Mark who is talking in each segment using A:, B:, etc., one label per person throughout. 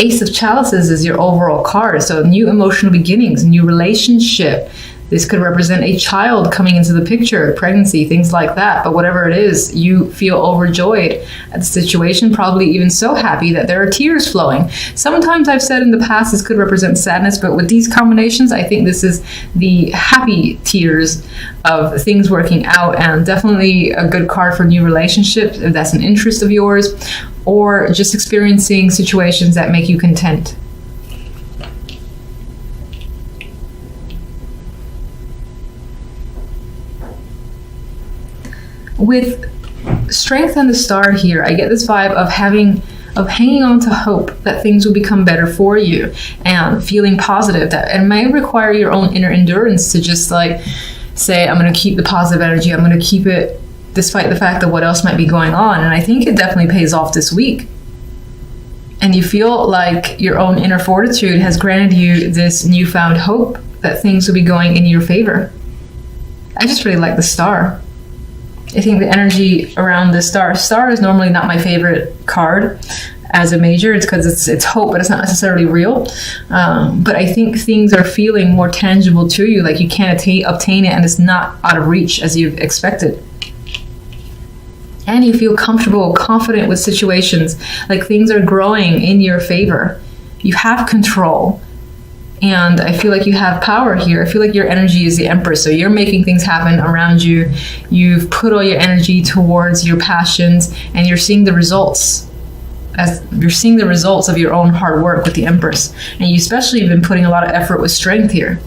A: Ace of Chalices is your overall card. So new emotional beginnings, new relationship. This could represent a child coming into the picture, pregnancy, things like that. But whatever it is, you feel overjoyed at the situation, probably even so happy that there are tears flowing. Sometimes I've said in the past this could represent sadness, but with these combinations, I think this is the happy tears of things working out, and definitely a good card for new relationships if that's an interest of yours, or just experiencing situations that make you content. With Strength and the Star here, I get this vibe of hanging on to hope that things will become better for you, and feeling positive that it may require your own inner endurance to just like say, I'm going to keep the positive energy, I'm going to keep it despite the fact that what else might be going on. And I think it definitely pays off this week. And you feel like your own inner fortitude has granted you this newfound hope that things will be going in your favor. I just really like the Star. I think the energy around the Star is normally not my favorite card as a major. It's because it's hope, but it's not necessarily real. But I think things are feeling more tangible to you, like you can't obtain it and it's not out of reach as you've expected. And you feel comfortable, confident with situations, like things are growing in your favor. You have control. And I feel like you have power here. I feel like your energy is the Empress. So you're making things happen around you. You've put all your energy towards your passions, and you're seeing the results. As you're seeing the results of your own hard work with the Empress. And you especially have been putting a lot of effort with Strength here.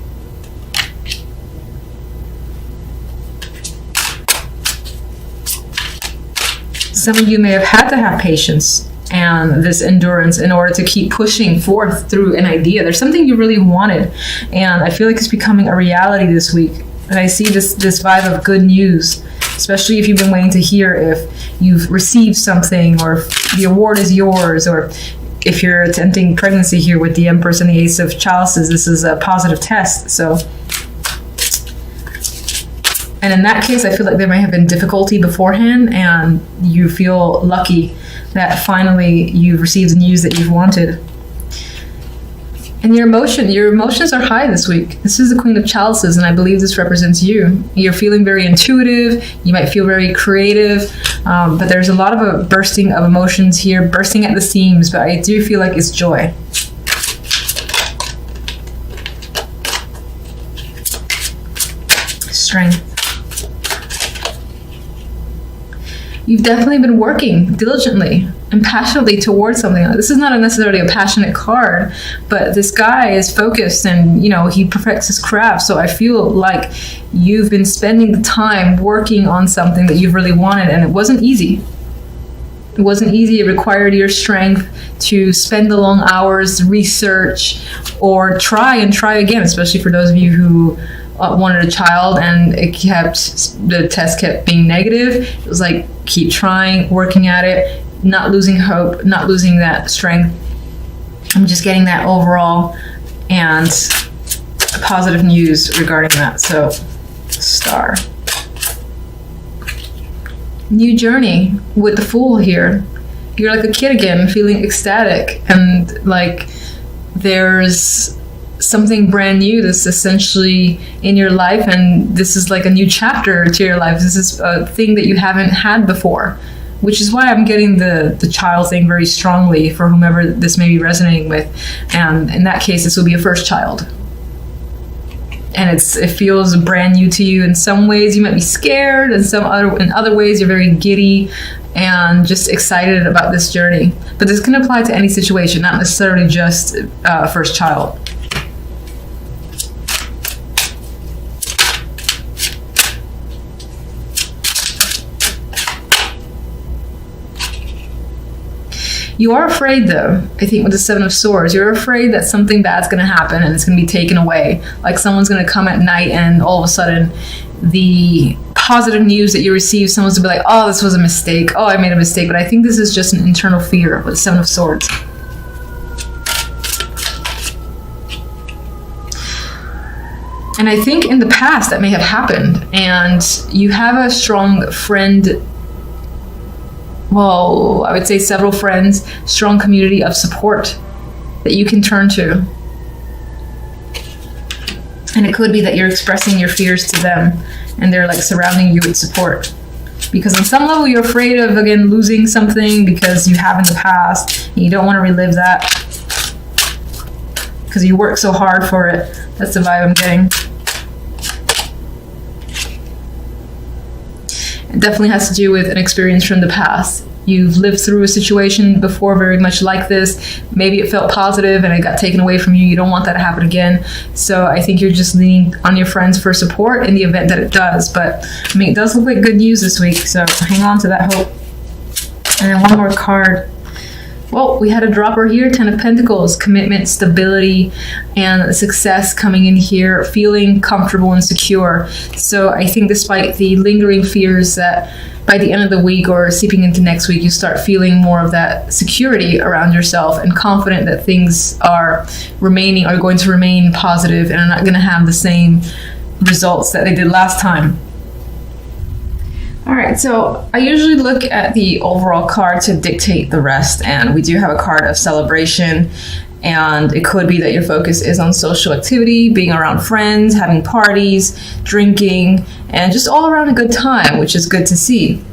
A: Some of you may have had to have patience and this endurance in order to keep pushing forth through an idea. There's something you really wanted, and I feel like it's becoming a reality this week. And I see this vibe of good news, especially if you've been waiting to hear if you've received something, or if the award is yours, or if you're attempting pregnancy here with the Empress and the Ace of Chalices. This is a positive test. So, and in that case, I feel like there might have been difficulty beforehand, and you feel lucky that finally you've received the news that you've wanted. And your emotions are high this week. This is the Queen of Chalices, and I believe this represents you. You're feeling very intuitive. You might feel very creative, but there's a lot of a bursting of emotions here, bursting at the seams, but I do feel like it's joy. Strength. You've definitely been working diligently and passionately towards something. This is not necessarily a passionate card, but this guy is focused and, he perfects his craft. So I feel like you've been spending the time working on something that you've really wanted, and it wasn't easy. It wasn't easy. It required your strength to spend the long hours, research, or try again, especially for those of you who wanted a child and the test kept being negative. It was like, keep trying, working at it, not losing hope, not losing that strength. I'm just getting that overall and positive news regarding that. So, Star. New journey with the Fool here. You're like a kid again, feeling ecstatic, and like there's something brand new that's essentially in your life, and this is like a new chapter to your life. This is a thing that you haven't had before, which is why I'm getting the child thing very strongly for whomever this may be resonating with. And in that case, this will be a first child. And it feels brand new to you. In some ways, you might be scared, and in other ways, you're very giddy and just excited about this journey. But this can apply to any situation, not necessarily just first child. You are afraid, though, I think, with the Seven of Swords. You're afraid that something bad's going to happen and it's going to be taken away. Like someone's going to come at night and all of a sudden the positive news that you receive, someone's going to be like, oh, this was a mistake. Oh, I made a mistake. But I think this is just an internal fear with the Seven of Swords. And I think in the past that may have happened. And you have a strong friend. Well, I would say several friends, strong community of support that you can turn to. And it could be that you're expressing your fears to them and they're like surrounding you with support. Because on some level you're afraid of, again, losing something because you have in the past and you don't want to relive that because you work so hard for it. That's the vibe I'm getting. It definitely has to do with an experience from the past. You've lived through a situation before very much like this. Maybe it felt positive and it got taken away from you. You don't want that to happen again. So I think you're just leaning on your friends for support in the event that it does. But I mean, it does look like good news this week. So hang on to that hope. And then one more card. Well, we had a dropper here, 10 of Pentacles, commitment, stability, and success coming in here, feeling comfortable and secure. So I think despite the lingering fears that by the end of the week or seeping into next week, you start feeling more of that security around yourself and confident that things are going to remain positive and are not going to have the same results that they did last time. All right, so I usually look at the overall card to dictate the rest, and we do have a card of celebration, and it could be that your focus is on social activity, being around friends, having parties, drinking, and just all around a good time, which is good to see.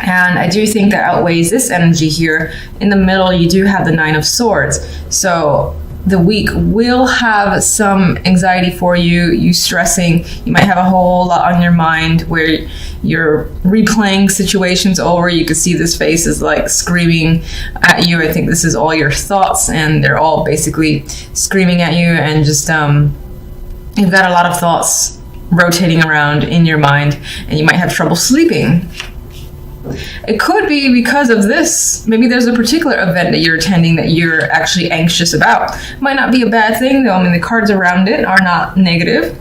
A: And I do think that outweighs this energy here. In the middle, you do have the 9 of Swords. So the week will have some anxiety for you, you stressing. You might have a whole lot on your mind where you're replaying situations over. You can see this face is like screaming at you. I think this is all your thoughts and they're all basically screaming at you, and just you've got a lot of thoughts rotating around in your mind and you might have trouble sleeping. It could be because of this. Maybe there's a particular event that you're attending that you're actually anxious about. Might not be a bad thing though. I mean, the cards around it are not negative.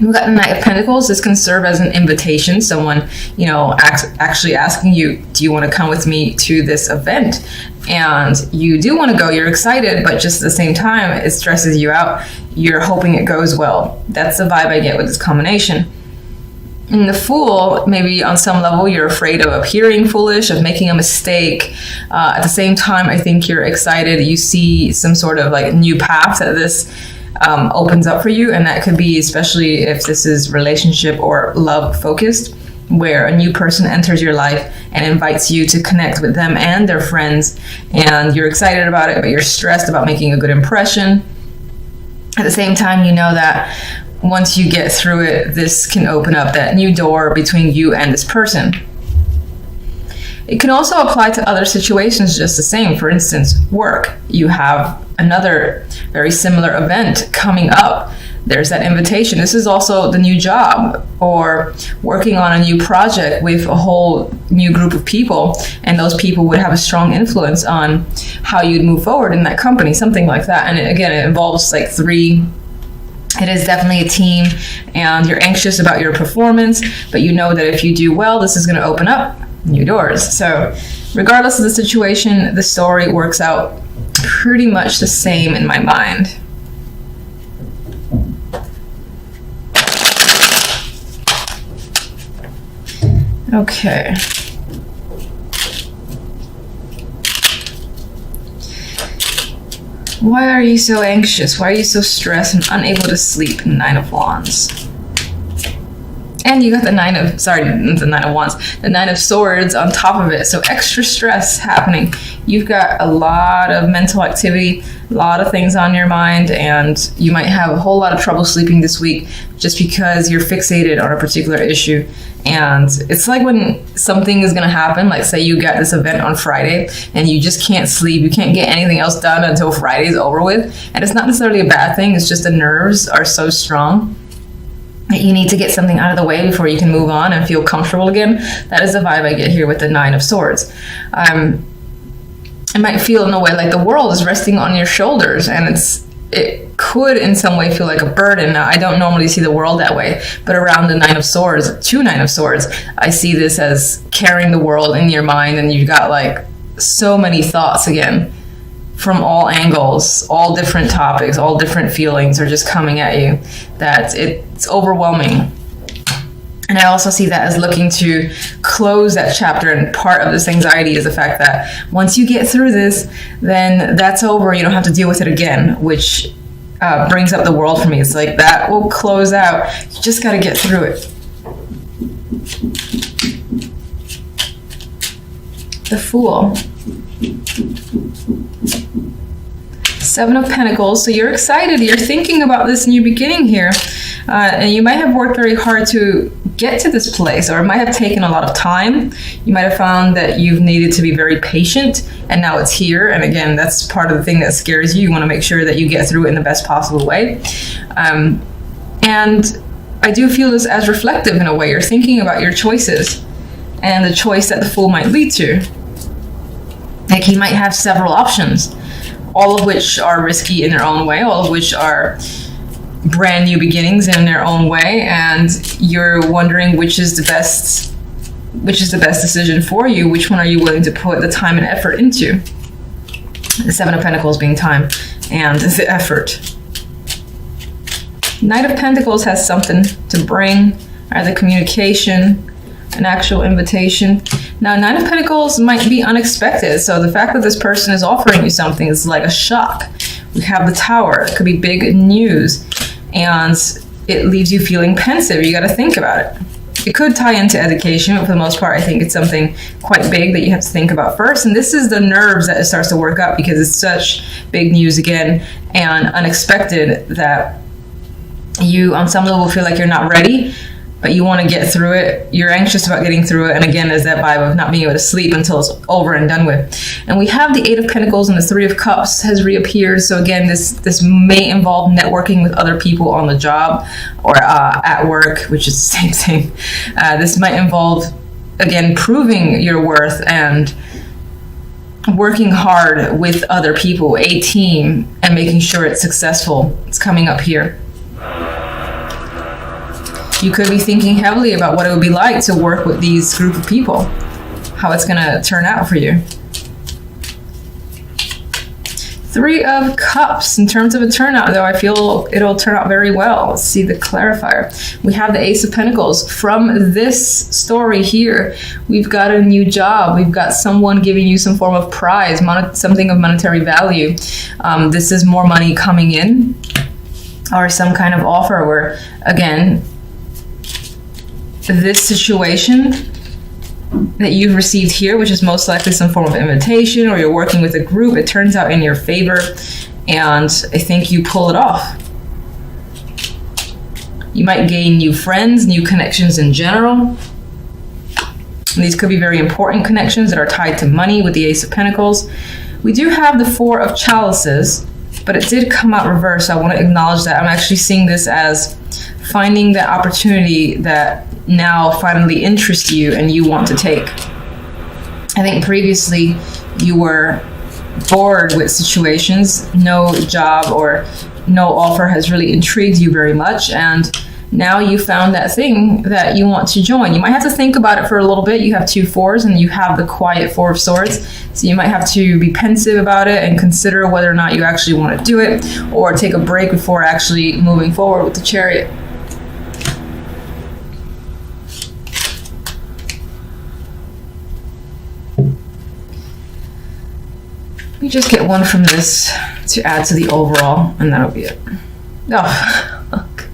A: We've got the Knight of Pentacles. This can serve as an invitation. Someone, actually asking you, do you want to come with me to this event? And you do want to go. You're excited, but just at the same time, it stresses you out. You're hoping it goes well. That's the vibe I get with this combination. In the Fool, maybe on some level you're afraid of appearing foolish, of making a mistake. At the same time, I think you're excited. You see some sort of like new path that this opens up for you, and that could be especially if this is relationship or love focused, where a new person enters your life and invites you to connect with them and their friends, and you're excited about it, but you're stressed about making a good impression. At the same time, you know that once you get through it, this can open up that new door between you and this person. It can also apply to other situations just the same. For instance, work. You have another very similar event coming up. There's that invitation. This is also the new job, or working on a new project with a whole new group of people, and those people would have a strong influence on how you'd move forward in that company, something like that. And it involves like 3. It is definitely a team, and you're anxious about your performance, but you know that if you do well, this is going to open up new doors. So regardless of the situation, the story works out pretty much the same in my mind. Okay. Why are you so anxious? Why are you so stressed and unable to sleep? 9 of Wands. And you got the 9 of Wands, the 9 of Swords on top of it. So extra stress happening. You've got a lot of mental activity, a lot of things on your mind, and you might have a whole lot of trouble sleeping this week just because you're fixated on a particular issue. And it's like when something is going to happen, like say you got this event on Friday and you just can't sleep, you can't get anything else done until Friday's over with. And it's not necessarily a bad thing, it's just the nerves are so strong that you need to get something out of the way before you can move on and feel comfortable again. That is the vibe I get here with the 9 of Swords. It might feel in a way like the world is resting on your shoulders, and it could in some way feel like a burden. Now, I don't normally see the world that way, but around the 9 of Swords, 2 9 of Swords, I see this as carrying the world in your mind, and you've got like so many thoughts again from all angles, all different topics, all different feelings are just coming at you, that it's overwhelming. And I also see that as looking to close that chapter. And part of this anxiety is the fact that once you get through this, then that's over. You don't have to deal with it again, which brings up the world for me. It's like that will close out. You just got to get through it. The Fool. 7 of Pentacles. So you're excited. You're thinking about this new beginning here. And you might have worked very hard to get to this place, or it might have taken a lot of time. You might have found that you've needed to be very patient, and now it's here. And again, that's part of the thing that scares you. You want to make sure that you get through it in the best possible way. And I do feel this as reflective in a way. You're thinking about your choices and the choice that the Fool might lead to. Like, he might have several options, all of which are risky in their own way, all of which are brand new beginnings in their own way, and you're wondering which is the best decision for you. Which one are you willing to put the time and effort into? The 7 of Pentacles being time and the effort. Knight of Pentacles has something to bring, either communication, an actual invitation. Now, Knight of Pentacles might be unexpected, so the fact that this person is offering you something is like a shock. We have the Tower. It could be big news, and it leaves you feeling pensive. You got to think about it. It could tie into education, but for the most part, I think it's something quite big that you have to think about first. And this is the nerves that it starts to work up, because it's such big news again and unexpected that you, on some level, feel like you're not ready, but you want to get through it. You're anxious about getting through it. And again, there's that vibe of not being able to sleep until it's over and done with. And we have the 8 of Pentacles, and the 3 of Cups has reappeared. So again, this may involve networking with other people on the job or at work, which is the same thing. This might involve, again, proving your worth and working hard with other people, a team, and making sure it's successful. It's coming up here. You could be thinking heavily about what it would be like to work with these group of people, how it's going to turn out for you. 3 of Cups. In terms of a turnout, though, I feel it'll turn out very well. Let's see the clarifier. We have the Ace of Pentacles. From this story here, we've got a new job. We've got someone giving you some form of prize, something of monetary value. This is more money coming in, or some kind of offer where, again, this situation that you've received here, which is most likely some form of invitation, or you're working with a group, it turns out in your favor, and I think you pull it off. You might gain new friends, new connections in general. And these could be very important connections that are tied to money with the Ace of Pentacles. We do have the 4 of Chalices, but it did come out reversed. So I want to acknowledge that. I'm actually seeing this as finding the opportunity that now finally interests you and you want to take. I think previously you were bored with situations. No job or no offer has really intrigued you very much, and now you found that thing that you want to join. You might have to think about it for a little bit. You have 2 4s and you have the quiet 4 of Swords. So you might have to be pensive about it and consider whether or not you actually want to do it, or take a break before actually moving forward with the Chariot. Let me just get one from this to add to the overall, and that'll be it. Oh, look.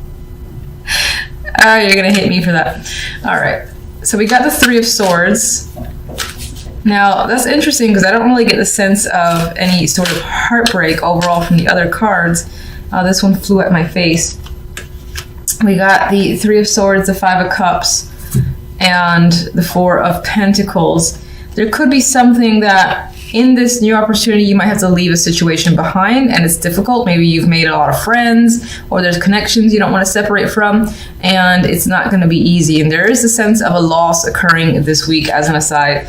A: You're gonna hate me for that. All right, so we got the 3 of Swords. Now, that's interesting because I don't really get the sense of any sort of heartbreak overall from the other cards. This one flew at my face. We got the 3 of Swords, the 5 of Cups, and the 4 of Pentacles. There could be something that in this new opportunity, you might have to leave a situation behind, and it's difficult. Maybe you've made a lot of friends, or there's connections you don't want to separate from, and it's not going to be easy. And there is a sense of a loss occurring this week, as an aside.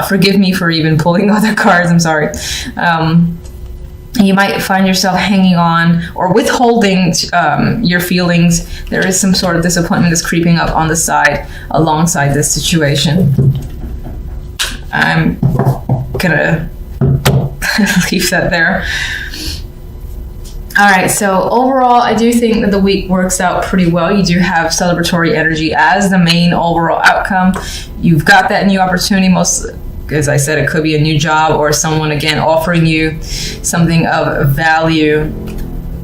A: Forgive me for even pulling other cards, I'm sorry. You might find yourself hanging on or withholding your feelings. There is some sort of disappointment that's creeping up on the side alongside this situation. I'm gonna leave that there. All right, so overall, I do think that the week works out pretty well. You do have celebratory energy as the main overall outcome. You've got that new opportunity. Most, as I said, it could be a new job or someone, again, offering you something of value,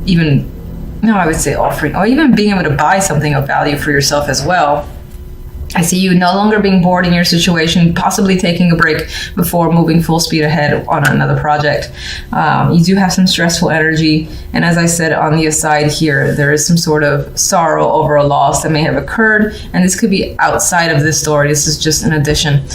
A: I would say offering, or even being able to buy something of value for yourself as well. I see you no longer being bored in your situation, possibly taking a break before moving full speed ahead on another project. You do have some stressful energy. And as I said on the aside here, there is some sort of sorrow over a loss that may have occurred. And this could be outside of this story. This is just an addition.